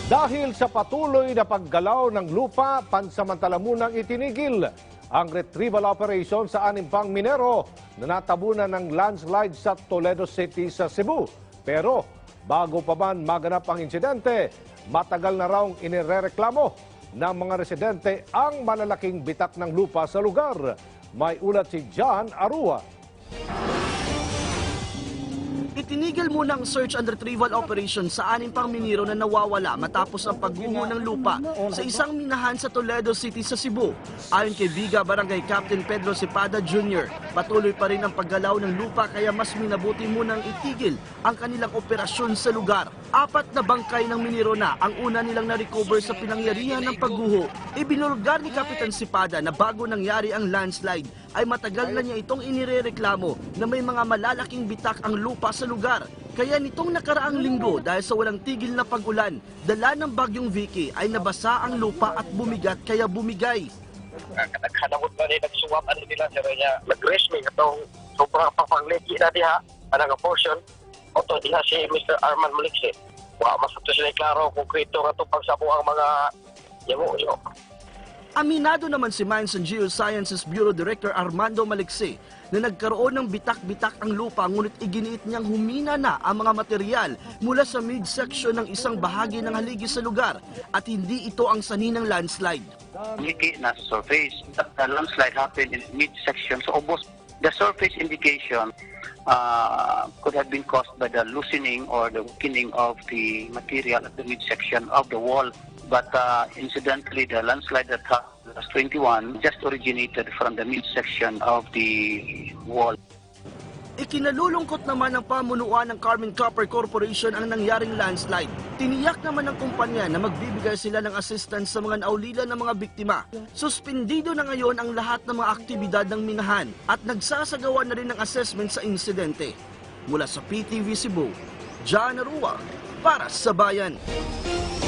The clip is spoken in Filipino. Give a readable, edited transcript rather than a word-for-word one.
Dahil sa patuloy na paggalaw ng lupa, pansamantala munang itinigil ang retrieval operation sa 6 pang minero na natabunan ng landslide sa Toledo City sa Cebu. Pero bago pa man maganap ang insidente, matagal na raw inirereklamo ng mga residente ang malalaking bitak ng lupa sa lugar. May ulat si John Arua. Itinigil muna ang search and retrieval operation sa 6 pang minero na nawawala matapos ang pagguho ng lupa sa isang minahan sa Toledo City sa Cebu. Ayon kay Viga Barangay Captain Pedro Cepada Jr., patuloy pa rin ang paggalaw ng lupa kaya mas minabuti munang itigil ang kanilang operasyon sa lugar. 4 na bangkay ng minero na ang una nilang na-recover sa pinangyarihan ng pagguho. Ibinulgar ni Kapitan Cepada na bago nangyari ang landslide ay matagal na niya itong inirereklamo na may mga malalaking bitak ang lupa sa lugar. Kaya nitong nakaraang linggo dahil sa walang tigil na pag-ulan, dala ng bagyong Vicky ay nabasa ang lupa at bumigat kaya bumigay. Naghanamot na rin nagsuwap nila sir niya. Nag-rest me itong sobrang papangliki na diha. Anang portion. Oto diha si Mr. Arman Malikse. Masuto sila klaro kung krito nga itong pagsabo ang mga yamu-yo. Aminado naman si Mines and Geosciences Bureau Director Armando Malikse na nagkaroon ng bitak-bitak ang lupa ngunit iginiit niyang humina na ang mga material mula sa midsection ng isang bahagi ng haligi sa lugar at hindi ito ang sanhi ng landslide. Hindi na surface, but the landslide happened in midsection. So almost the surface indication could have been caused by the loosening or the weakening of the material at the midsection of the wall. But incidentally, the landslide that happened last 21 just originated from the midsection of the wall. Ikinalulungkot naman ng pamunuan ng Carmen Copper Corporation ang nangyaring landslide. Tiniyak naman ng kumpanya na magbibigay sila ng assistance sa mga naulila ng mga biktima. Suspendido na ngayon ang lahat ng mga aktibidad ng minahan at nagsasagawa na rin ng assessment sa insidente. Mula sa PTV Cebu, John Arua para sa Bayan.